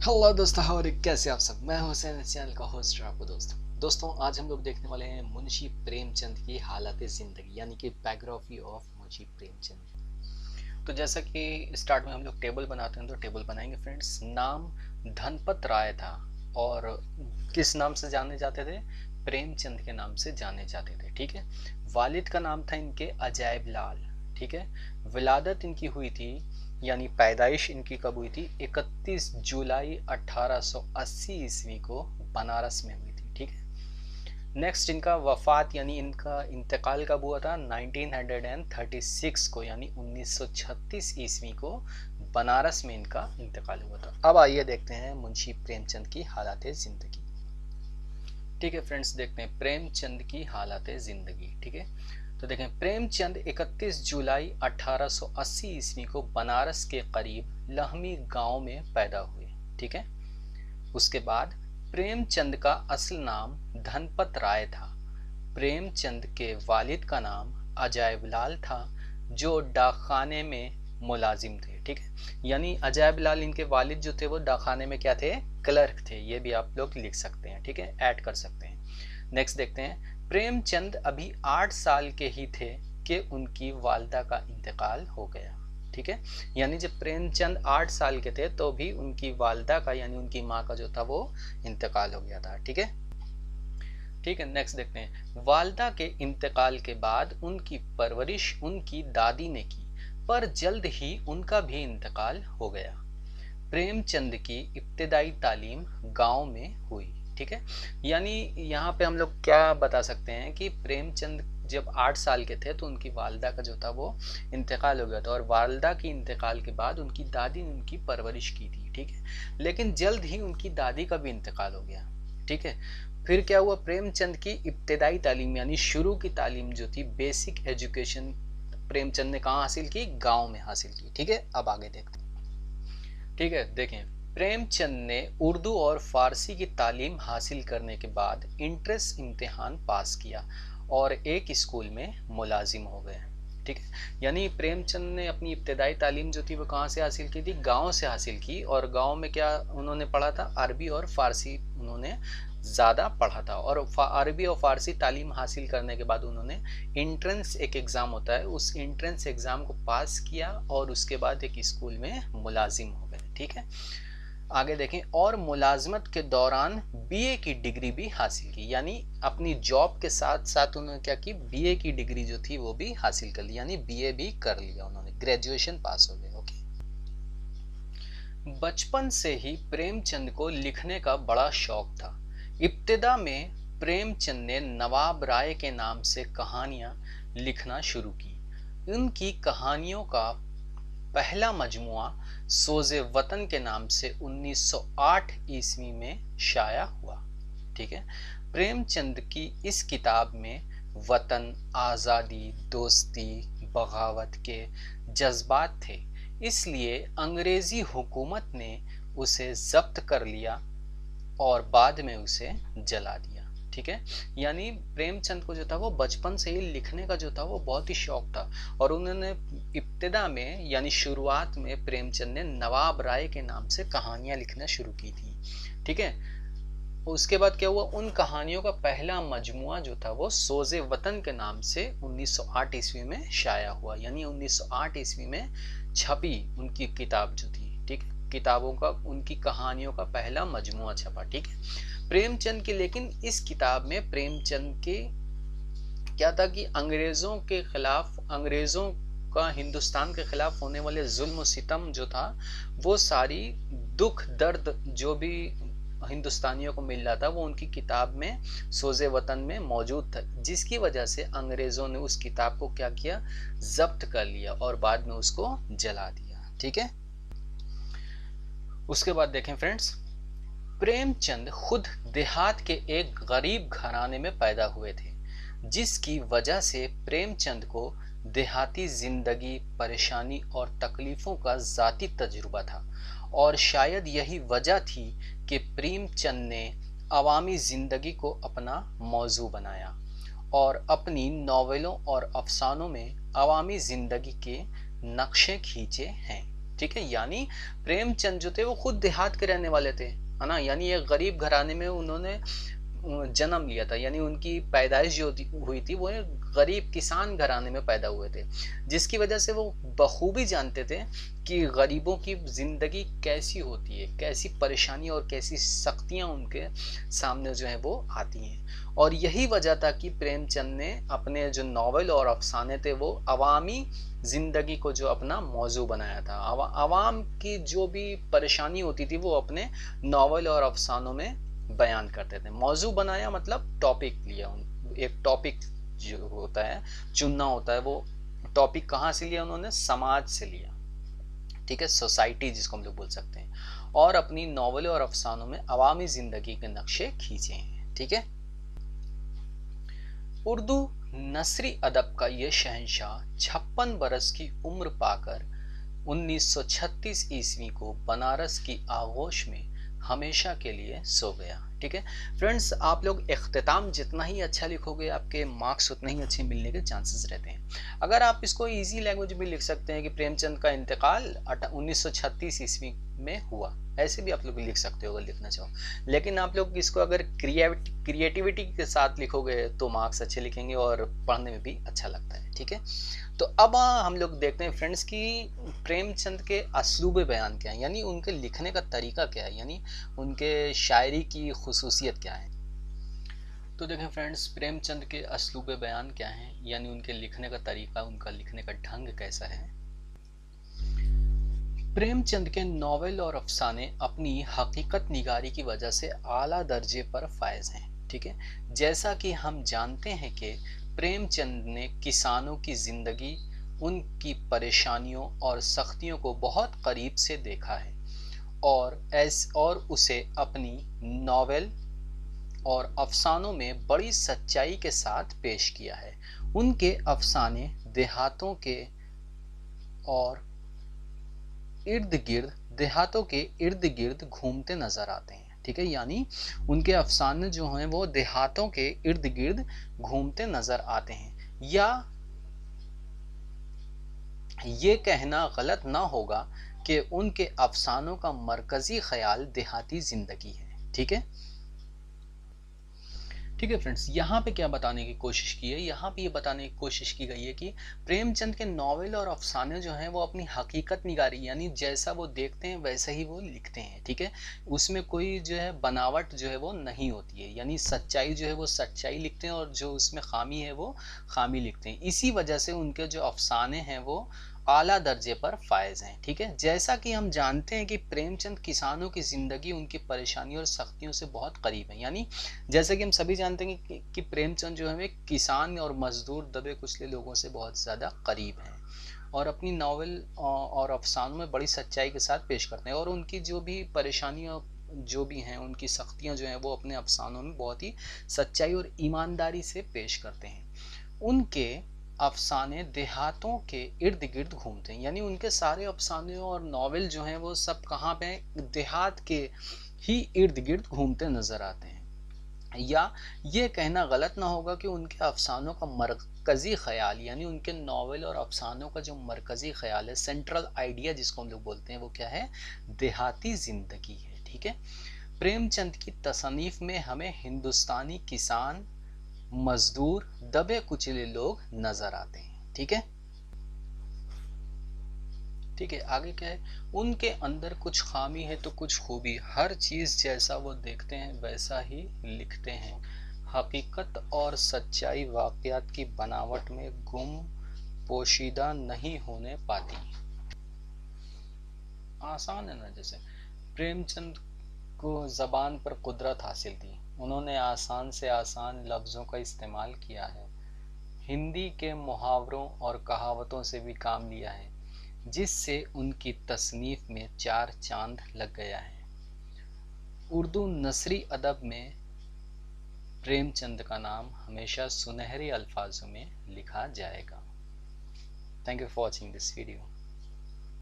Hello दोस्तों, और कैसे आप सब। मैं हुसैन, इस चैनल का होस्ट आपको दोस्तों आज हम लोग देखने वाले हैं मुंशी प्रेमचंद की हालत जिंदगी, यानी कि बायोग्राफी ऑफ मुंशी प्रेमचंद। तो जैसा कि स्टार्ट में हम लोग टेबल बनाते हैं, तो टेबल बनाएंगे फ्रेंड्स। नाम धनपत राय था और किस नाम से जाने जाते थे? प्रेमचंद के नाम से जाने जाते थे। ठीक है। वालिद का नाम था इनके अजायब लाल। ठीक है। विलादत इनकी हुई थी, यानी पैदाइश इनकी कब हुई थी? 31 जुलाई 1880 ईस्वी को बनारस में हुई थी। ठीक है। नेक्स्ट इनका वफात यानी इनका इंतकाल कब हुआ था? 1936 को, यानी 1936 ईस्वी को बनारस में इनका इंतकाल हुआ था। अब आइए देखते हैं मुंशी प्रेमचंद की हालात जिंदगी। ठीक है फ्रेंड्स, देखते हैं प्रेमचंद की हालात जिंदगी। ठीक है। तो देखें, प्रेमचंद 31 जुलाई 1880 ईस्वी को बनारस के करीब लहमी गांव में पैदा हुए। ठीक है। उसके बाद प्रेमचंद का असल नाम धनपत राय था। प्रेमचंद के वालिद का नाम अजायबलाल था, जो डाकखाने में मुलाजिम थे। ठीक है। यानी अजायबलाल इनके वालिद जो थे वो डाकखाने में क्या थे? क्लर्क थे। ये भी आप लोग लिख सकते हैं। ठीक है, ऐड कर सकते हैं। नेक्स्ट देखते हैं, प्रेमचंद अभी 8 साल के ही थे कि उनकी वालदा का इंतकाल हो गया। ठीक है। यानी जब प्रेमचंद 8 साल के थे तो भी उनकी वालदा का, यानी उनकी माँ का जो था वो इंतकाल हो गया था। ठीक है। ठीक है, नेक्स्ट देखते हैं, वालदा के इंतकाल के बाद उनकी परवरिश उनकी दादी ने की, पर जल्द ही उनका भी इंतकाल हो गया। प्रेमचंद की इब्तदाई तालीम गांव में हुई। ठीक है। यानी यहाँ पे हम लोग क्या बता सकते हैं कि प्रेमचंद जब 8 साल के थे तो उनकी वालदा का जो था वो इंतकाल हो गया था, और वालदा की इंतकाल के बाद उनकी दादी ने उनकी परवरिश की थी। ठीक है। लेकिन जल्द ही उनकी दादी का भी इंतकाल हो गया। ठीक है। फिर क्या हुआ? प्रेमचंद की इब्तदाई तालीम यानी शुरू की तालीम जो थी, बेसिक एजुकेशन, प्रेमचंद ने कहाँ हासिल की? गाँव में हासिल की। ठीक है। अब आगे देखते हैं। ठीक है, देखें, प्रेमचंद ने उर्दू और फारसी की तालीम हासिल करने के बाद इंट्रेंस इम्तिहान पास किया और एक स्कूल में मुलाजिम हो गए। ठीक है। यानी प्रेमचंद ने अपनी इब्तदाई तालीम जो थी वो कहाँ से हासिल की थी? गांव से हासिल की। और गांव में क्या उन्होंने पढ़ा था? अरबी और फारसी उन्होंने ज़्यादा पढ़ा था। और अरबी और फारसी तालीम हासिल करने के बाद उन्होंने इंट्रेंस एक एग्ज़ाम होता है, उस इंट्रेंस एग्ज़ाम को पास किया और उसके बाद एक स्कूल में मुलाजिम हो गए। ठीक है। आगे देखें, और मुलाजमत के दौरान बीए की डिग्री भी हासिल की। यानी अपनी जॉब के साथ साथ उन्होंने क्या की? बीए की डिग्री जो थी वो भी हासिल कर ली, यानी बीए भी कर लिया उन्होंने, ग्रेजुएशन पास हो गए। ओके। बचपन से ही प्रेमचंद को लिखने का बड़ा शौक था। इब्तिदा में प्रेमचंद ने नवाब राय के नाम से कहानियां लिखना शुरू की। उनकी कहानियों का पहला मजमुआ सोज़े वतन के नाम से 1908 ईस्वी में शाया हुआ। ठीक है। प्रेमचंद की इस किताब में वतन, आज़ादी, दोस्ती, बगावत के जज्बात थे, इसलिए अंग्रेजी हुकूमत ने उसे जब्त कर लिया और बाद में उसे जला दिया। ठीक है। यानी प्रेमचंद को जो था वो बचपन से ही लिखने का जो था वो बहुत ही शौक था, और उन्होंने इब्तिदा में यानी शुरुआत में प्रेमचंद ने नवाब राय के नाम से कहानियां लिखना शुरू की थी। ठीक है। उसके बाद क्या हुआ? उन कहानियों का पहला मजमुआ जो था वो सोज़े वतन के नाम से 1908 ईस्वी में शाया हुआ, यानी 1908 ईस्वी में छपी उनकी किताब जो थी। ठीक है। किताबों का, उनकी कहानियों का पहला मजमुआ छपा। ठीक है। प्रेमचंद की, लेकिन इस किताब में प्रेमचंद के क्या था कि अंग्रेजों के खिलाफ, अंग्रेजों का हिंदुस्तान के खिलाफ होने वाले जुल्म सितम जो था वो सारी दुख दर्द जो भी हिंदुस्तानियों को मिल रहा था वो उनकी किताब में सोज़े वतन में मौजूद था, जिसकी वजह से अंग्रेजों ने उस किताब को क्या किया? जब्त कर लिया और बाद में उसको जला दिया। ठीक है। उसके बाद देखें फ्रेंड्स, प्रेमचंद खुद देहात के एक गरीब घराने में पैदा हुए थे, जिसकी वजह से प्रेमचंद को देहाती जिंदगी, परेशानी और तकलीफों का जाती तजुर्बा था, और शायद यही वजह थी कि प्रेमचंद ने अवामी जिंदगी को अपना मौजू बनाया और अपनी नॉवेलों और अफसानों में अवामी जिंदगी के नक्शे खींचे हैं। ठीक है, यानी प्रेमचंद जो थे वो खुद देहात के रहने वाले थे, है ना, यानी एक गरीब घराने में उन्होंने जन्म लिया था, यानी उनकी पैदाइश जो हुई थी वो एक गरीब किसान घराने में पैदा हुए थे, जिसकी वजह से वो बखूबी जानते थे कि गरीबों की जिंदगी कैसी होती है, कैसी परेशानी और कैसी सख्तियां उनके सामने जो है वो आती हैं। और यही वजह था कि प्रेमचंद ने अपने जो नॉवेल और अफसाने थे वो अवामी जिंदगी को जो अपना मौजू बनाया था, आवाम की जो भी परेशानी होती थी वो अपने नॉवेल और अफसानों में बयान करते थे। मौजू बनाया मतलब टॉपिक लिया, एक टॉपिक जो होता है चुनना होता है, वो टॉपिक कहाँ से लिया उन्होंने, समाज से लिया, ठीक है, सोसाइटी जिसको हम लोग बोल सकते हैं, और अपनी नॉवेलों और अफसानों में अवामी जिंदगी के नक्शे खींचे हैं, ठीक है। उर्दू नसरी अदब का ये शहंशाह 56 बरस की उम्र पाकर 1936 ईस्वी को बनारस की आगोश में हमेशा के लिए सो गया, ठीक है। फ्रेंड्स, आप लोग इख्तिताम जितना ही अच्छा लिखोगे आपके मार्क्स उतने ही अच्छे मिलने के चांसेस रहते हैं। अगर आप इसको इजी लैंग्वेज में लिख सकते हैं कि प्रेमचंद का इंतकाल 1936 ईस्वी में हुआ, ऐसे भी आप लोग लिख सकते हो अगर लिखना चाहो, लेकिन आप लोग इसको अगर क्रिएटिविटी के साथ लिखोगे तो मार्क्स अच्छे लिखेंगे और पढ़ने में भी अच्छा लगता है, ठीक है। तो अब हम लोग देखते हैं फ्रेंड्स कि प्रेमचंद के असलूब बयान क्या है, यानी उनके लिखने का तरीका क्या है, यानी उनके शायरी की खुसूसियत क्या है। तो देखें फ्रेंड्स, प्रेमचंद के असलूब बयान क्या है, यानी उनके लिखने का तरीका, उनका लिखने का ढंग कैसा है। प्रेमचंद के नॉवेल और अफसाने अपनी हकीकत निगारी की वजह से आला दर्जे पर फायज हैं, ठीक है। जैसा कि हम जानते हैं कि प्रेमचंद ने किसानों की जिंदगी, उनकी परेशानियों और सख्तियों को बहुत करीब से देखा है और उसे अपनी नॉवेल और अफसानों में बड़ी सच्चाई के साथ पेश किया है। उनके अफसाने देहातों के इर्द गिर्द घूमते नजर आते हैं, ठीक है, यानी उनके अफसाने जो हैं वो देहातों के इर्द गिर्द घूमते नजर आते हैं, या ये कहना गलत ना होगा कि उनके अफसानों का मरकजी ख्याल देहाती जिंदगी है, ठीक है। ठीक है फ्रेंड्स, यहाँ पे क्या बताने की कोशिश की है, यहाँ पे ये बताने की कोशिश की गई है कि प्रेमचंद के नॉवेल और अफसाने जो हैं वो अपनी हकीकत निगारी, यानी जैसा वो देखते हैं वैसा ही वो लिखते हैं, ठीक है। उसमें कोई जो है बनावट जो है वो नहीं होती है, यानी सच्चाई जो है वो सच्चाई लिखते हैं और जो उसमें खामी है वो खामी लिखते हैं। इसी वजह से उनके जो अफसाने हैं वो आला दर्जे पर फायज हैं, ठीक है। जैसा कि हम जानते हैं कि प्रेमचंद किसानों की जिंदगी, उनकी परेशानियों और सख्तियों से बहुत करीब है, यानी जैसे कि हम सभी जानते हैं कि प्रेमचंद जो है किसान और मजदूर दबे कुचले लोगों से बहुत ज़्यादा करीब हैं और अपनी नावल और अफसानों में बड़ी सच्चाई के साथ पेश करते हैं, और उनकी जो भी परेशानियाँ जो भी हैं, उनकी सख्तियाँ जो हैं वो अपने अफसानों में बहुत ही सच्चाई और ईमानदारी से पेश करते हैं। उनके अफसाने देहातों के इर्द गिर्द घूमते हैं, यानी उनके सारे अफसाने और नॉवेल जो हैं वो सब कहाँ पे, देहात के ही इर्द गिर्द घूमते नजर आते हैं। या ये कहना गलत ना होगा कि उनके अफसानों का मरकजी ख्याल, यानी उनके नॉवेल और अफसानों का जो मरकजी ख्याल है, सेंट्रल आइडिया जिसको हम लोग बोलते हैं, वो क्या है, देहाती जिंदगी है, ठीक है। प्रेमचंद की तसनीफ में हमें हिंदुस्तानी किसान, मजदूर, दबे कुचले लोग नजर आते हैं, ठीक है। ठीक है, आगे क्या है, उनके अंदर कुछ खामी है तो कुछ खूबी, हर चीज जैसा वो देखते हैं वैसा ही लिखते हैं। हकीकत और सच्चाई वाकयात की बनावट में गुम पोशीदा नहीं होने पाती। आसान है ना, जैसे प्रेमचंद को जबान पर कुदरत हासिल थी, उन्होंने आसान से आसान लफ्ज़ों का इस्तेमाल किया है, हिंदी के मुहावरों और कहावतों से भी काम लिया है, जिससे उनकी तसनीफ में चार चांद लग गया है। उर्दू नसरी अदब में प्रेमचंद का नाम हमेशा सुनहरे अल्फाजों में लिखा जाएगा। Thank you for watching this video.